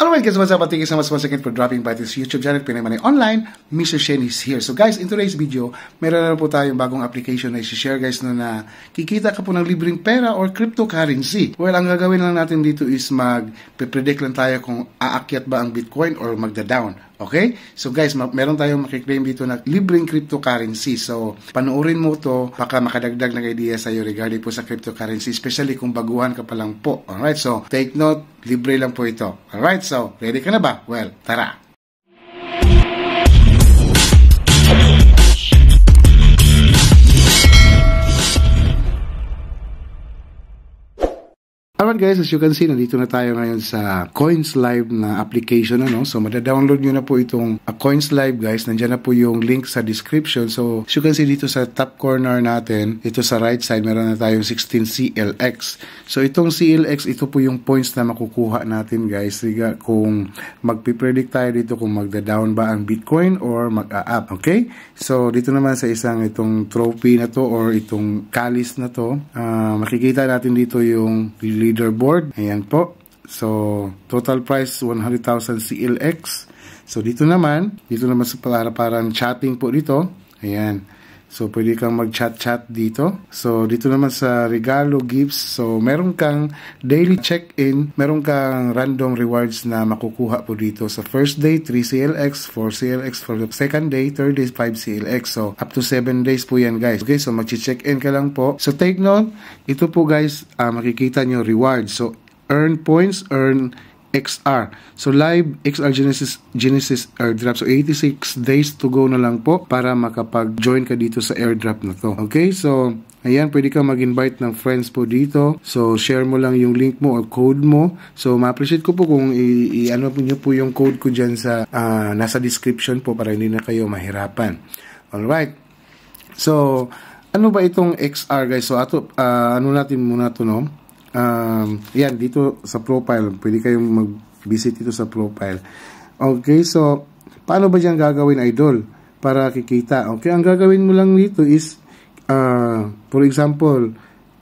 Alright guys, what's up? Thank you so much once again for dropping by this YouTube channel, Pinay Money Online. Mr. Shane is here. So guys, in today's video, meron na po tayong bagong application na i-share guys na kikita ka po ng libreng pera or cryptocurrency. Well, ang gagawin lang natin dito is mag-predict lang tayo kung aakyat ba ang Bitcoin or magda-down. Okay? So guys, meron tayong makiklaim dito na libreng cryptocurrency. So, panoorin mo to, baka makadagdag ng idea sa'yo regarding po sa cryptocurrency, especially kung baguhan ka pa lang po. Alright? So, take note, libre lang po ito. Alright? So, ready ka na ba? Well, tara! Alright guys, as you can see, nandito na tayo ngayon sa CoinsLive na application. So, madadownload nyo na po itong CoinsLive guys. Nandiyan na po yung link sa description. So, as you can see dito sa top corner natin, ito sa right side, meron na tayong 16 CLX. So, itong CLX, ito po yung points na makukuha natin guys. Siga, kung magpipredict tayo dito kung magda-down ba ang Bitcoin or mag-a-up. Okay? So, dito naman sa isang itong trophy na to or itong kalis na to, makikita natin dito yung leaderboard. Ayan po. So, total price 100,000 CLX. So, dito naman sa parang chatting po dito. Ayan. So, pwede kang mag-chat dito. So, dito naman sa regalo gifts. So, meron kang daily check-in. Meron kang random rewards na makukuha po dito. Sa first day, 3 CLX, 4 CLX. For the second day, third day, 5 CLX. So, up to 7 days po yan, guys. Okay, so mag-check-in ka lang po. So, take note. Ito po, guys, makikita nyo rewards. So, earn points, earn XR. So, live XR Genesis airdrop. So, 86 days to go na lang po para makapag-join ka dito sa airdrop na to. Okay? So, ayan, pwede ka mag-invite ng friends po dito. So, share mo lang yung link mo or code mo. So, ma-appreciate ko po kung i-ano nyo po yung code ko dyan sa nasa description po para hindi na kayo mahirapan. Alright. So, ano ba itong XR guys? So, ano natin muna to, no? Yan, dito sa profile, pwede kayong mag-visit dito sa profile. Okay, so paano ba dyan gagawin, idol, para kikita? Okay, ang gagawin mo lang dito is for example,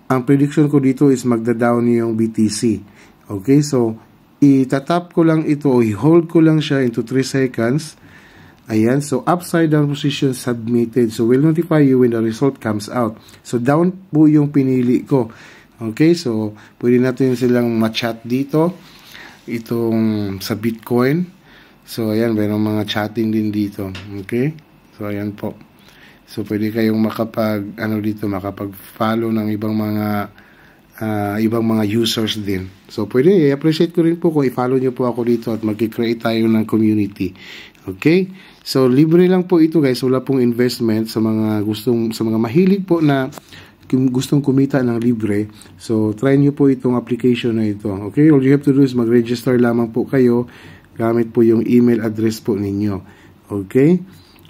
ang prediction ko dito is magda-down yung BTC. Okay, so itatap ko lang ito o i-hold ko lang siya into 3 seconds. Ayan, so upside down position submitted. So will notify you when the result comes out. So down po yung pinili ko. Okay, so pwede natin silang ma-chat dito itong sa Bitcoin. So ayan, mayroong mga chatting din dito. Okay? So ayan po. So pwede kayong makapag-follow ng ibang mga users din. So pwede, i-appreciate ko rin po kung i-follow niyo po ako dito at mag-create tayo ng community. Okay? So libre lang po ito guys, wala pong investment sa mga mahilig po na gustong kumita ng libre. So, try nyo po itong application na ito. Okay? All you have to do is mag-register lamang po kayo gamit po yung email address po ninyo. Okay?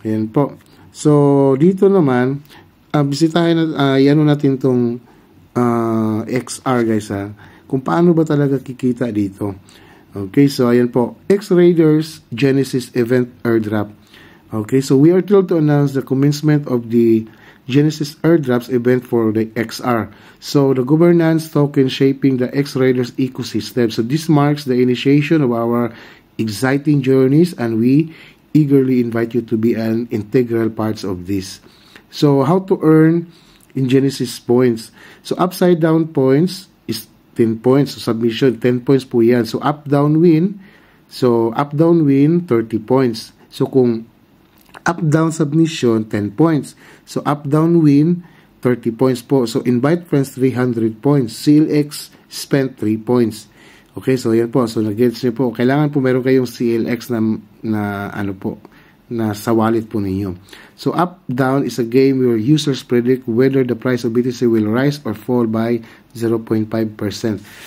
Ayan po. So, dito naman, bisitahin natin itong XR guys ha. Kung paano ba talaga kikita dito. Okay? So, ayan po. X-Raiders Genesis Event Airdrop. Okay? So, we are thrilled to announce the commencement of the Genesis airdrops event for the XR. So, the governance token shaping the X-Raiders ecosystem. So, this marks the initiation of our exciting journeys and we eagerly invite you to be an integral part of this. So, how to earn in Genesis points. So, upside down points is 10 points. So, submission, 10 points po yan. So, up down win. So, up down win, 30 points. So, kung up-down submission, 10 points. So, up-down win, 30 points po. So, invite friends, 300 points. CLX, spent 3 points. Okay, so yan po. So, nag-gets nyo po. Kailangan po meron kayong CLX na sa wallet po ninyo. So, up-down is a game where users predict whether the price of BTC will rise or fall by 0.5%.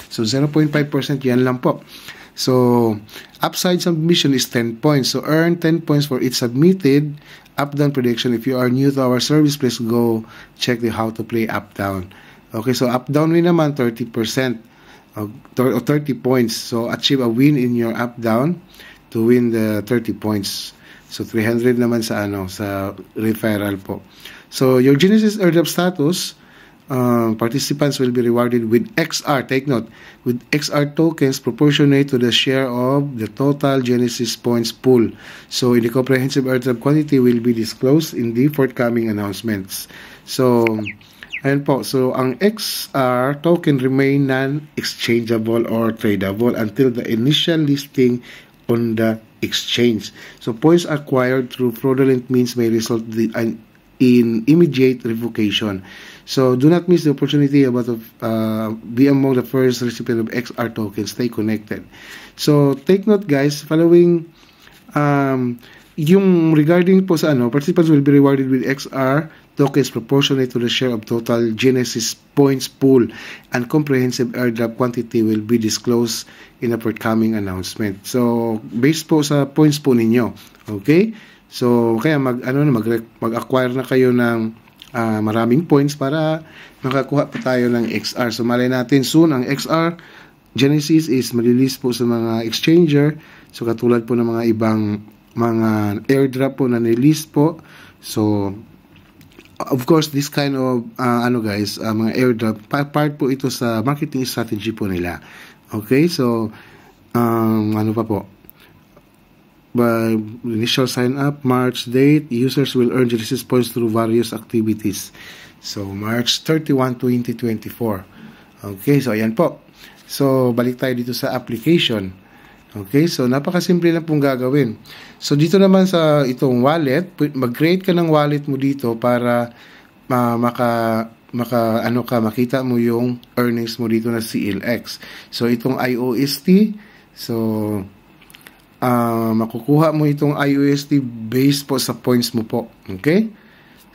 So, 0.5% yan lang po. So, upside submission is 10 points. So, earn 10 points for each submitted up-down prediction. If you are new to our service, please go check the how to play up-down. Okay, so up-down win naman, 30% or 30 points. So, achieve a win in your up-down to win the 30 points. So, 300 naman sa referral po. So, your Genesis airdrop status, participants will be rewarded with XR, take note, with XR tokens proportionate to the share of the total Genesis points pool. So, the comprehensive airdrop quantity will be disclosed in the forthcoming announcements. So, ayan po. So, ang XR token remain non-exchangeable or tradable until the initial listing on the exchange. So, points acquired through fraudulent means may result in immediate revocation. So, do not miss the opportunity about be among the first recipient of XR tokens. Stay connected. So, take note guys, following yung regarding po sa participants will be rewarded with XR tokens proportionate to the share of total Genesis points pool, and comprehensive airdrop quantity will be disclosed in a forthcoming announcement. So, based po sa points po ninyo. Okay? So, kaya mag-acquire na kayo ng maraming points para makakuha pa tayo ng XR. So, malay natin soon ang XR Genesis is malilist po sa mga exchanger. So, katulad po ng mga ibang mga airdrop po na nilist po. So, of course, this kind of mga airdrop, part po ito sa marketing strategy po nila. Okay? So, pa po? By initial sign up, March date, users will earn Genesis points through various activities. So, March 31, 2024. Okay, so ayan po. So, balik tayo dito sa application. Okay, so napakasimple lang pong gagawin. So, dito naman sa itong wallet, mag-create ka ng wallet mo dito para makita mo yung earnings mo dito na CLX. So, itong IOST, so, makukuha mo itong IOST based po sa points mo po. Okay?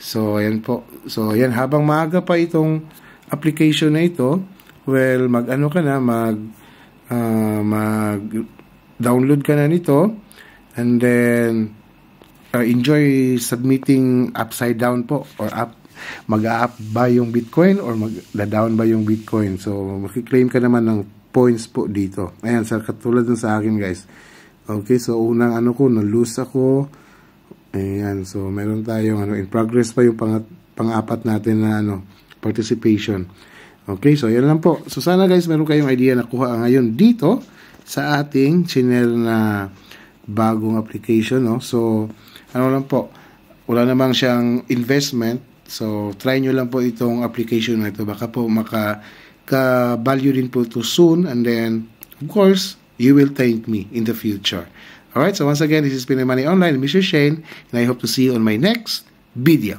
So, ayan po. So, ayan, habang maaga pa itong application na ito, well, mag-download ka na nito, and then, enjoy submitting upside down po, or mag-up ba yung Bitcoin, or mag-down ba yung Bitcoin. So, makiklaim ka naman ng points po dito. Ayan, katulad dun sa akin, guys. Okay, so unang na-lose ako. Ayan, so meron tayong in progress pa yung pang-apat natin na participation. Okay, so yan lang po. So sana guys, meron kayong idea na kuha ngayon dito sa ating channel na bagong application, no? So, lang po, wala namang siyang investment. So, try nyo lang po itong application na ito. Baka po maka-value din po ito soon, and then, of course, you will thank me in the future. Alright, so once again, this is Pinoy Money Online, Mr. Shane, and I hope to see you on my next video.